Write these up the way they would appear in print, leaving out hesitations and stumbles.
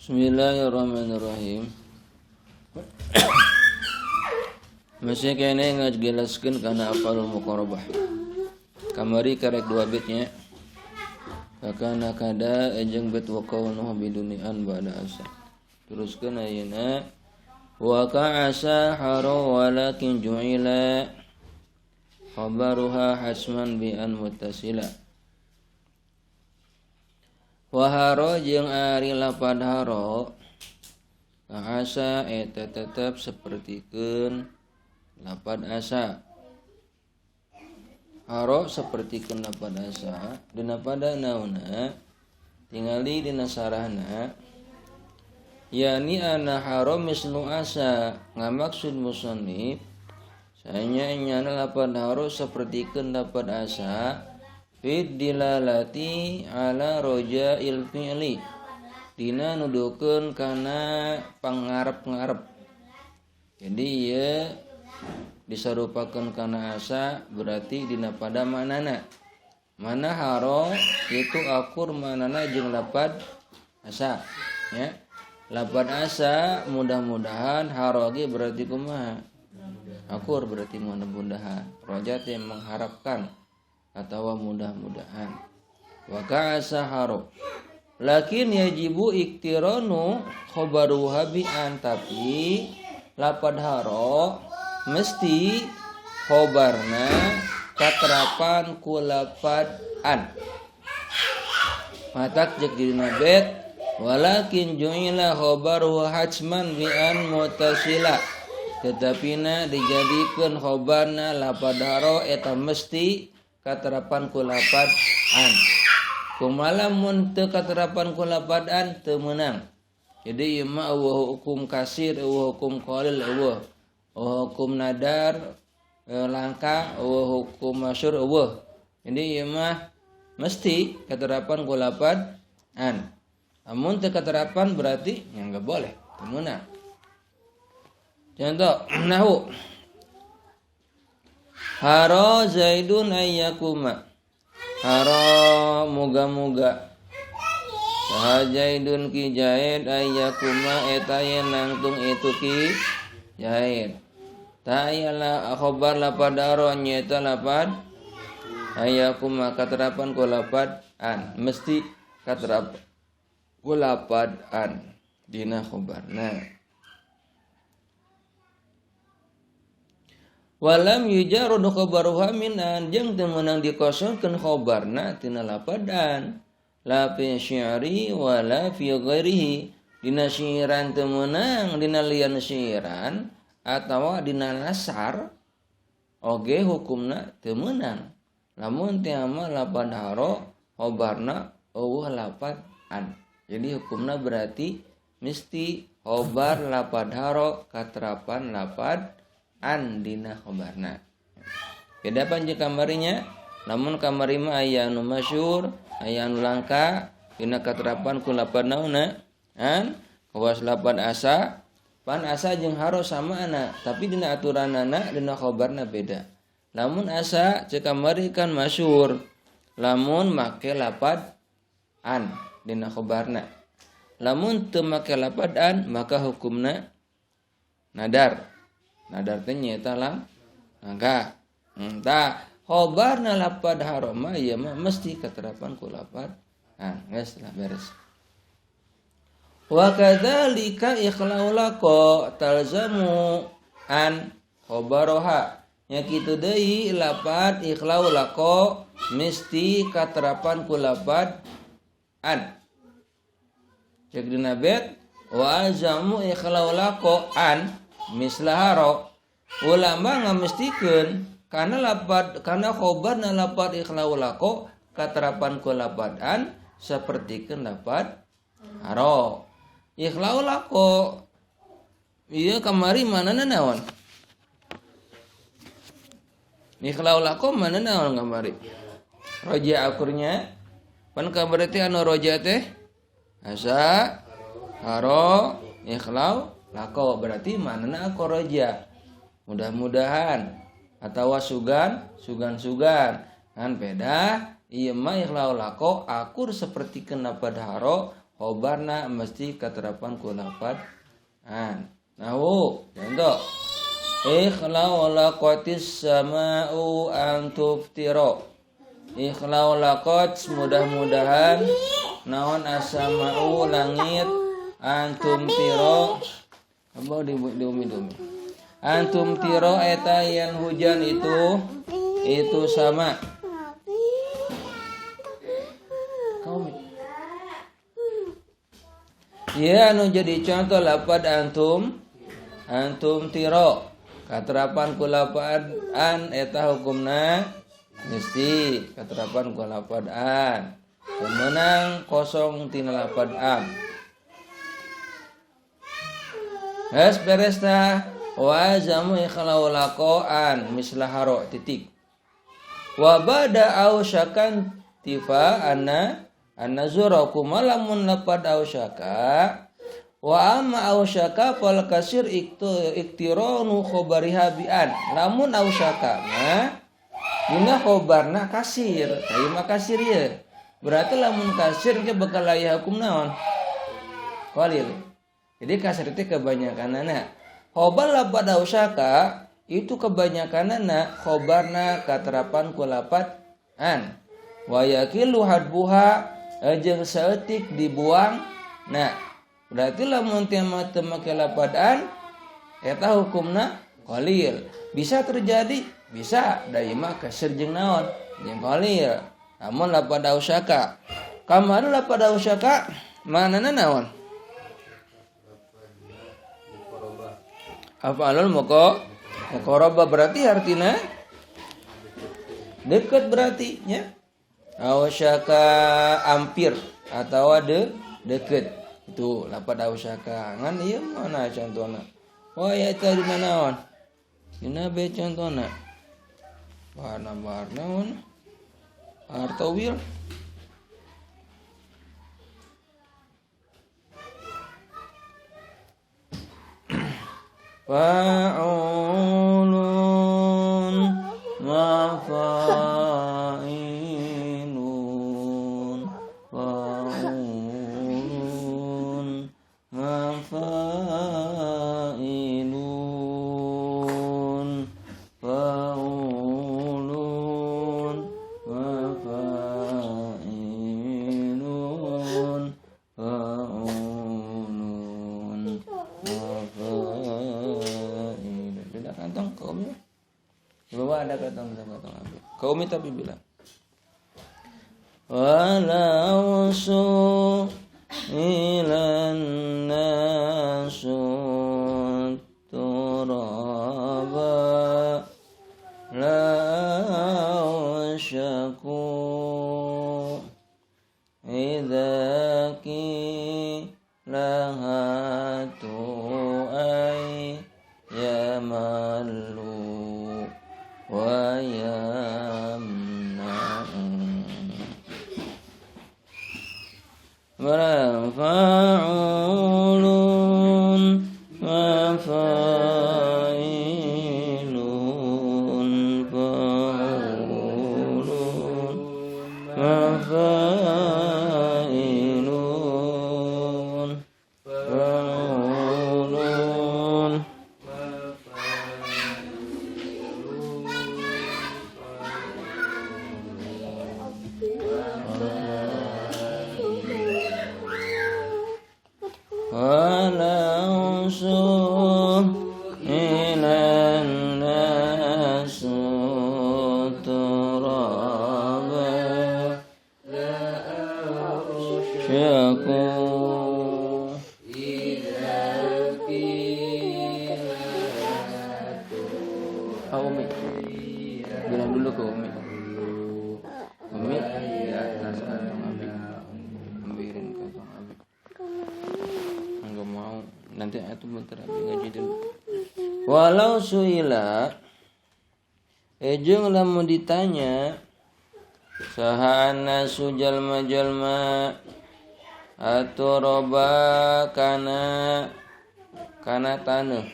Bismillahirrahmanirrahim. Masih kene ngajelaskeun kana afalul muqarabah. Kamari karek 2 bitnya. Kakana kada ejeng bet wa kaunuhu bidunian ba'da asa. Teruskeun ayeuna wa ka'asa haru walakin ju'ila khabaruha hasman bi an muttasila. Waharo jeung ari lapad haro asa eta tetep sapertikeun lapad asa. Haro sapertikeun lapad asa dina pada nauna tingali dina sarahna yani ana haro misnu asa ngamaksud musannif sanya nyana lapad haro sapertikeun lapad asa fid dilalati ala roja'il fi'li dina nudukeun kana pangarep-ngarep. Jadi ieu disarupakeun kana asa berarti dina pada manana. Mana haro itu akur manana jeung lapad asa ya. Lapad asa mudah-mudahan haro ge berarti kumaha? Akur berarti mudah-mudahan. Roja teh mengharapkan atau mudah-mudahan. Wa ka'asa haro lakin yajibu iktiranu khabaruha bi an, tapi lapad haro mesti khobarna katerapan ku lapad an. Matak jek dina bet walakin ju'ila khabaruha hajman bi an mutasila, tetapina dijadikeun khobarna lapad haro eta mesti katerapan ku lapad an. Kumaha mun teu katerapan ku lapad an teu meunang. Jadi ieu mah eueuh hukum kasir, eueuh hukum qalil, eueuh hukum nadar, langka, eueuh hukum masyhur, eueuh. Jadi ieu mah mesti katerapan ku lapad an. Amun teu katerapan berarti nya enggak boleh, teu meunang. Contoh nahwu haro zaidun ayyakuma. Haro muga-muga saha zaidun ki jaid ayyakuma eta yen nangtung itu ki jaid. Ta ayalah khobar lapad haro nyata lapad ayyakuma katerapan ku lapad an. Mesti katerapan ku lapad an dina khobarna. Walam yujarud khabaruha min an jeung teu meunang dikosongkeun khabarna tina lapadan la fi syi'ri wala fi ghairihi, dina syiran teu meunang dina lian syiran atawa dina nasar oge hukumna teu meunang. Lamun teu mah lapad haro khabarna eueuh lapad an. Jadi hukumna berarti mesti khabar lapad haro katerapan lapad an dina khobarna. Beda pan jeung kamarinya, namun kamari mah aya anu masyhur, aya anu langka dina katerapan ku lapad nauna an kawas lapad asa, pan asa jeung haro samaana, tapi dina aturanana dina khobarna beda. Lamun asa ceuk kamari kan masyhur, lamun make lapad an dina khobarna. Lamun teu make lapad an maka hukumna nadar. Nadar teh nyaeta langka. Tah khobarna lapad haro mah ieu mah mesti katerapan ku lapad an. Geus lah beres. Wa kadzalika ikhla'u laqa talzamu an khabaroha. Nya kitu deui lapad ikhla'u laqa mesti katerapan ku lapad an. Cek dina bet wa alzamu ikhla'u laqa an mislaharo ulama ngamestikeun kana lapad kana khobarna lapad ikhla'u laqa katerapan ku lapad an sapertikeun lapad haro. Ikhla'u laqa ieu kamari manana naon? Ikhla'u laqa mana naon kamari? Roja akurnya pan ka berarti anu roja teh asa haro ikhla'u lako berarti manana akoroja mudah-mudahan atawa sugan kan beda ieu mah ikhla'u lako akur sapertikeun lapad haro khobarna mesti katerapan ku lapad an. Nahu contoh ikhlau laqatis sama'u an tuftira. Ikhlau laqat mudah-mudahan naon as-sama'u langit antum tiro apa di umi antum tiro eta yang hujan itu sama kaum ya anu jadi contoh lapad antum tiro katerapan ku lapad an eta hukumna mesti katerapan ku lapad an pemenang kosong tina lapad am. Has beresta wa zamu ikhlau laqan mislah haro titik. Wa bada ausyakan tifa anna zuraku malamun lapad ausyaka wa amma ausyaka fal kasir iktiranu khabariha bi'an. Lamun ausyaka dina khabarna kasir, kayu mah kasir ya. Berarti lamun kasir ke bakal aya hukum naon? Qalil. Jadi kasir itu kebanyakanana. Khobar lapad ausyaka itu kebanyakanana khobarna katerapan ku lapad an. Wa yakilu hadbuha jeung saeutik dibuang. Nah, berarti lamun teu make lapad an eta hukumna qalil. Bisa terjadi, bisa da ieu mah kasir jeung naon? Jeung qalil. Namun lapad ausyaka. Kamana lapad ausyaka manana naon? Af'alul muqarrabah berarti artinya dekat berarti nya. Ausyaka ampir atau deket. Itu lapad ausyaka. Ngan ieu mana contohna? Oh ya tadi naon? Dina be contohna. Warna-warna naon? Artawil. Fa'ulun mafa'ilun fa'ulun mafa'ilun fa'ulun mafa'ilun fa'ulun beda kantong kaumnya bahwa ada kantong ambil kaumnya tapi bilang walau su ilan nasu turaba la syaku idaki lahatu ay yamallu wa yamna'u fa'ulun mafa'ilun fa'ulun mafa'ilun fa'ulun walau suh ilan nasu turaba syaku Umi bilang dulu ke Umi di atas kantong Abi ambilin kantong Abi enggak mau nanti itu bentar Abi ngaji dulu walau suila jeung lamun ditanya sahana sujalma-jalma atoroba kana taneuh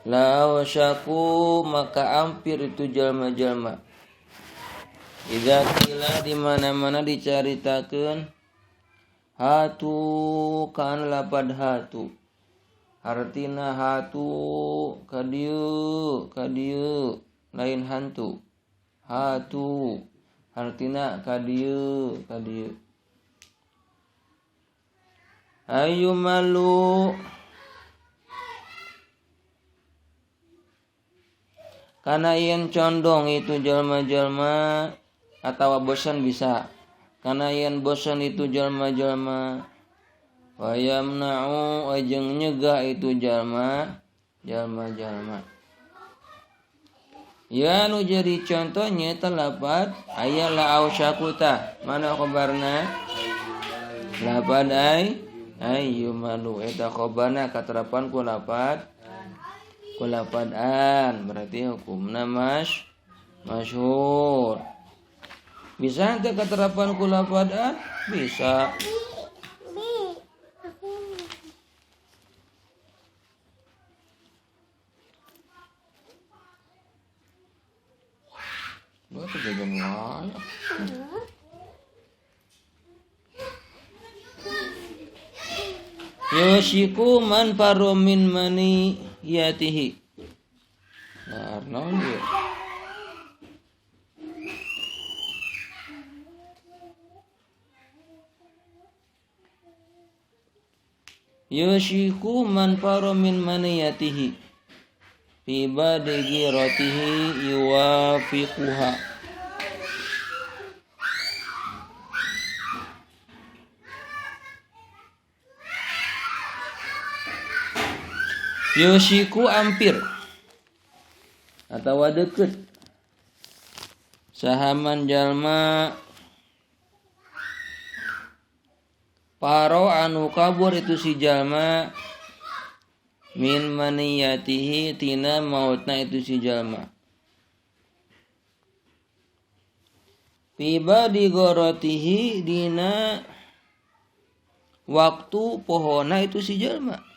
lau syaku maka ampir itu jalma-jalma Idza qila di mana-mana dicaritakeun hatu kan lapad hatu. Artina hatu kadieu lain hantu. Hatu artina kadieu. Ayu malu kana yen condong itu jalma-jalma atawa bosan bisa. Kana yen bosan itu jalma-jalma wa yamna'u ajeng nyegah itu jalma. Ya nu jadi contohnya terlapat aya la ausyakuta. Mana khabarna? Lapad ayyumalu eta khabarna katerapan ku lapad an berarti hukumna masyhur. Bisa teh katerapan ku lapad an? Bisa. Gua kejaga mulai. Yoshiku man faru min mani yatihi. Nah, naon dia? Yoshiku man faru min mani yatihi. Fi badigi rotihi yuwafiquha. Yoshiku ampir atau deket sahaman jalma paro anu kabur itu si jalma min maniyatihi tina mautna itu si jalma tiba di gorotihi dina waktu pohona itu si jalma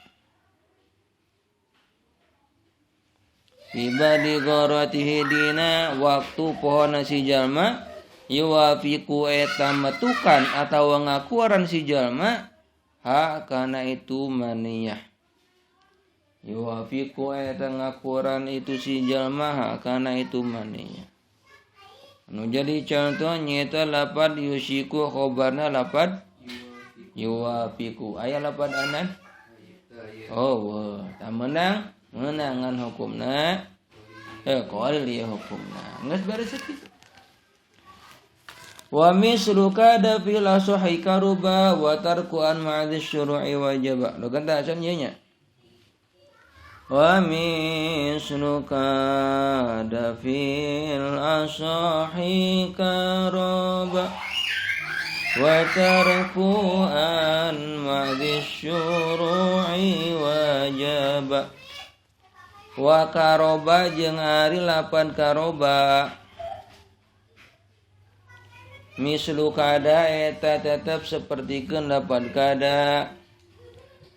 tiba di gorotihi dina waktu pohona si jalma yuwafiku eta metukan atau ngakuaran si jalma ha kana itu maniyah yuwafiku eta ngakuaran itu si jalma ha kana itu maniyah. Anu jadi contoh nyata lapad yusiku khobarna lapad yuwafiku aya lapad anan oh tak menangan hukumna qalil ya hukumna geus beres kitu. Wa mislu kada fil asahi karuba wa tarku an ma'adhi syuru'i wajaba. Lo kan tak asan ieu nya. Wa mislu kada fil asahi karuba wa tarku an ma'adhi syuru'i wajaba. Wa karoba jeung ari lapan karoba mislu kada eta tetep sapertikeun lapan kada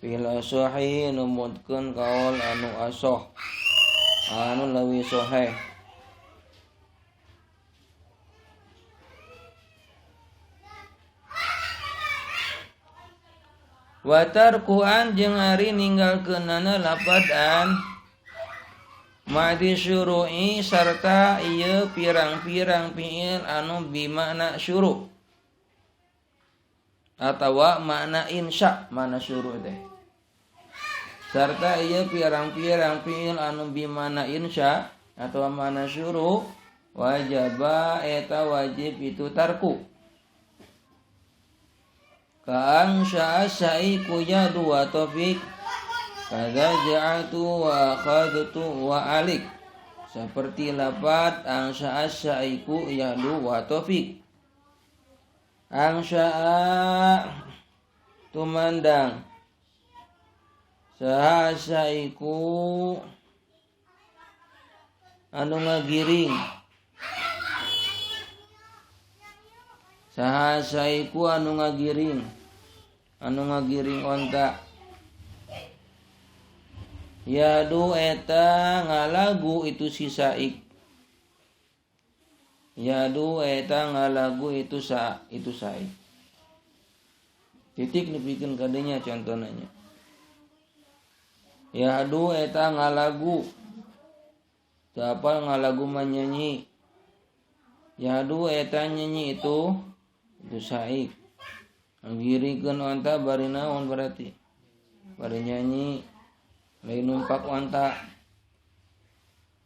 fil asahi numutkeun kaul anu asoh anu leuwih sahih. Wa tarkuan jeung ari ninggalkeunana lapad an ma'di syuru'i sarta ieu pirang-pirang fiil anu bimakna syuru' atawa makna insya mana syuru' teh sarta ieu pirang-pirang fiil anu bimakna insya atawa makna syuru' wajaba eta wajib itu tarku ka'ang sya'asya'iku yadu wa taufiq kada ja'atu wa akhadtu wa alik seperti lapat angsa asyaiku yadu wa taufiq. Angsa tumandang saha asyaiku anu ngagiring saha asyaiku anu ngagiring onta yadu eta ngalagu itu si saik Yadu eta ngalagu itu saik. Titik dipikeun kadenya contohnya. Yadu eta ngalagu. Siapa ngalagu menyanyi? Yadu eta nyanyi itu saik. Anggirikeun onta bari naon berarti? Bari nyanyi, lain numpak onta.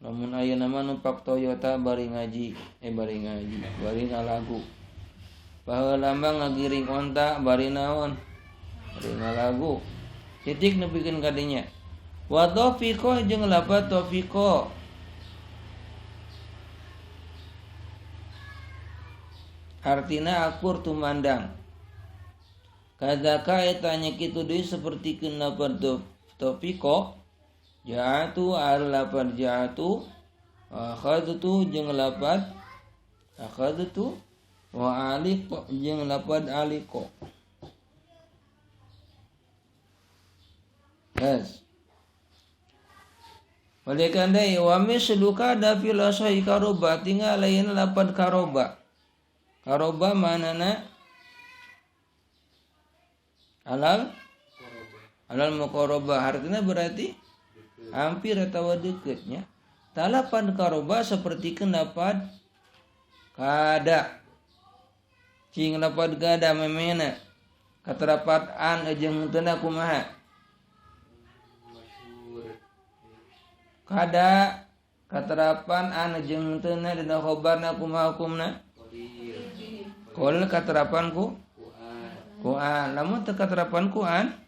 Namun aya nama numpak Toyota bari ngaji, bari ngalagu. Baheula mah ngagiring onta bari naon? Bari ngalagu. Titik nepikeun kadinya. Wa taufiqo jeung lafaz taufiqo. Artina akur tumandang. Kadzaka etanya kitu deui seperti keuna taufiqo. Ja'atu al-lafaz ja'atu akhadtu jeung lafaz akhadtu wa aliq jeung lafaz aliqo. Yes. Oleh karena wa misluka da fil asai karoba tinggal lain lafaz karoba. Karoba manana alal muqarabah artinya berarti hampir atau dekatnya. Talapan karoba seperti kendapat kada. Cing lapat kada memena. Katerapat an jeung teu kumaha. Kada katerapan an jeung teu dina khobarna kumaha hukumna? Qol katerapan ku an. Lamun teu katerapan ku an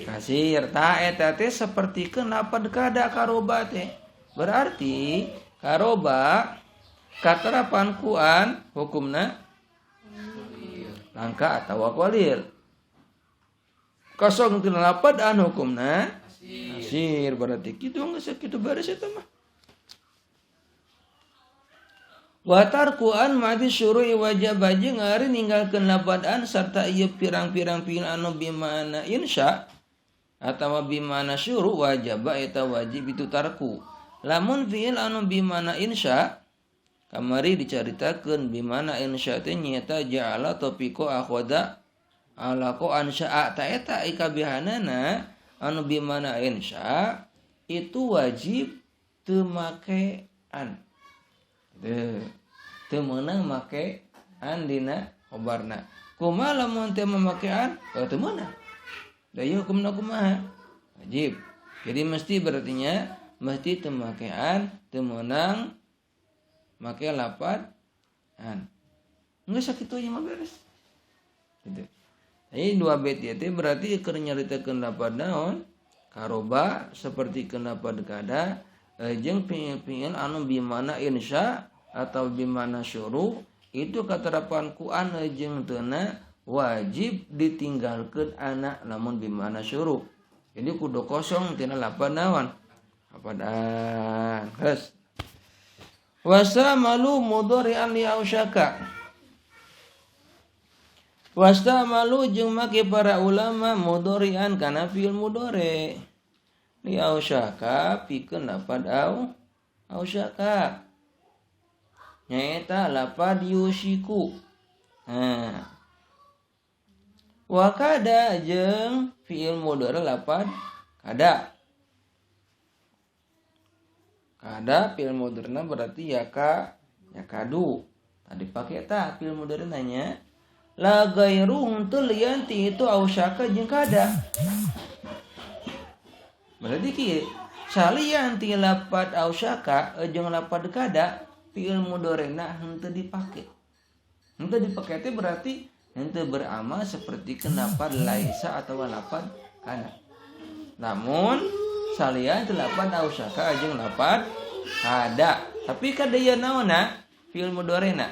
kasir ta eta teh sapertikeun lapad kada karoba teh. Berarti karoba katerapan ku an hukumna langka atawa qalil. Kosong tina lapad an hukumna kasir. Berarti kitu geus kitu baris eta mah. Wa tarkuan ma'di syuru'i wajib jeung ari ninggalkeun lapadan sarta ieu pirang-pirang fi'il anu bimana insya atawa bimana syuru' wajib eta wajib itu tarku. Lamun fi'il anu bimana insya kamari dicaritakeun bimana insya teh nyaeta ja'ala taufiqo akhadha alaqo ansya'a ta eta ikabihanana anu bimana insya itu wajib teu make an. Teu meunang make an dina khobarna. Kumaha lamun teu make an? Teu meunang. Da ieu hukumna kumaha? Wajib. Jadi mesti berartinya mesti teu make an, teu meunang make lapad an. Geus sakitu ieu mah beres. Gitu. Jadi dua bait ieu teh berarti keur nyaritakeun lapad naon? Karoba seperti kenapa kada jeung fi'il anu bimana insya atau bimana syuru itu katerapan ku an jeung teuna wajib ditinggalkeun anak lamun bimana syuru. Jadi kudu kosong tina lapad naon? Lapadan. Geus. Wasamalu mudhari'an li ausyaka. Wastamalu jeung make para ulama mudhari'an kana fi'il mudhari. Li ausyaka pikeun lapad ausyaka. Nyaeta lapad yushiku. Wa kada jeung fi'il mudhari lapad kada. Kada fi'il mudharina berarti yakadu. Tadi pakai ta fi'il mudhari nanya la gairuhum tulianti itu ausyaka jeung kada. Berarti kieu salianti lapad ausyaka jeung lapad kada fi'il mudharina henteu dipake. Henteu dipake teh berarti henteu beramal seperti lapad laisa atau lapad kana. Namun salian lapad ausyaka jeung lapad kada. Tapi kada ieu naonna fi'il mudharina.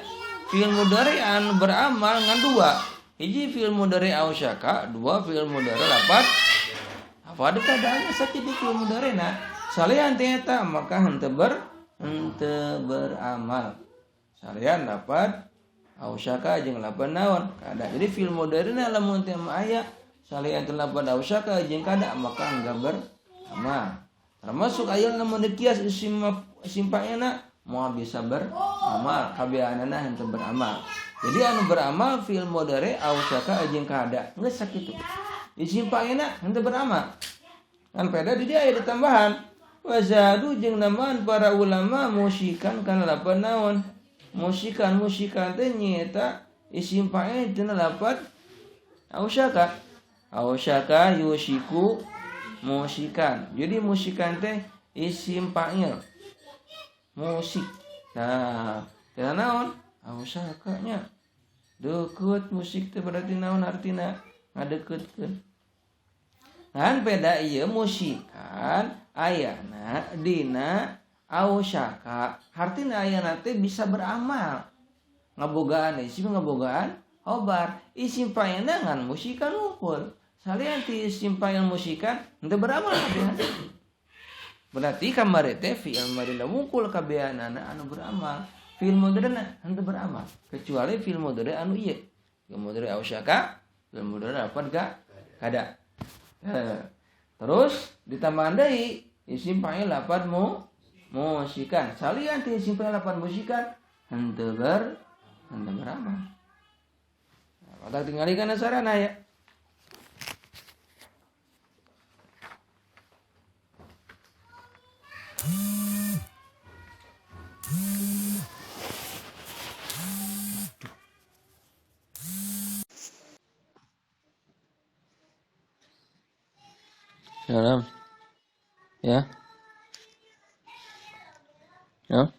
Fi'il mudhari anu beramal ngan dua. Hiji fi'il mudhari ausyaka, dua fi'il mudhari lapad apa kada sakitu fi'il mudharina. Salian teh eta maka henteu beramal. Salian lapad ausyaka jeung lapad naon? Kada. Jadi fi'il mudharina lamun teh aya salian teh lapad ausyaka jeung kada maka enggak beramal. Termasuk aya lamun dikias isim fa'ilna moal bisa beramal. beramal kabeanana henteu beramal. Jadi anu beramal fi'il mudhari ausaka jeung kada geus sakitu. Isim fa'ilna henteu beramal. Kan peda di dia aya tambahan. Wazadu jeung nambahan para ulama musikan kana lapan naon? Musikan teh nyaeta isim fa'il tina lapan ausaka. Ausaka yusiku musikan. Jadi musikan teh isim fa'il. Musik. Nah, tina naon? Ausaka nya. Deukeut musik teh berarti naon artina? Ngadeukeutkeun. Kan beda ieu musikan ayana dina ausaka. Hartina ayana teh bisa beramal. Ngabogaan isim ngabogaan khobar. Isim fa'ilna ngan musikan ngumpul. Salian ti isim fa'il musikan henteu beramal kabeh. Berarti kamari teh fi'il madi ngumpul kabehanana anu beramal. Fi'il mudhari henteu beramal kecuali fi'il mudhari anu ieu. Fi'il mudhari ausaka, fi'il mudhari lapan kada. Terus ditambahan deui isim fa'il lapan musikan. Salian ti isim fa'il lapan musikan henteu beramal. Nah, tinggalikeun sarana ya. Salam. Ya. Ya.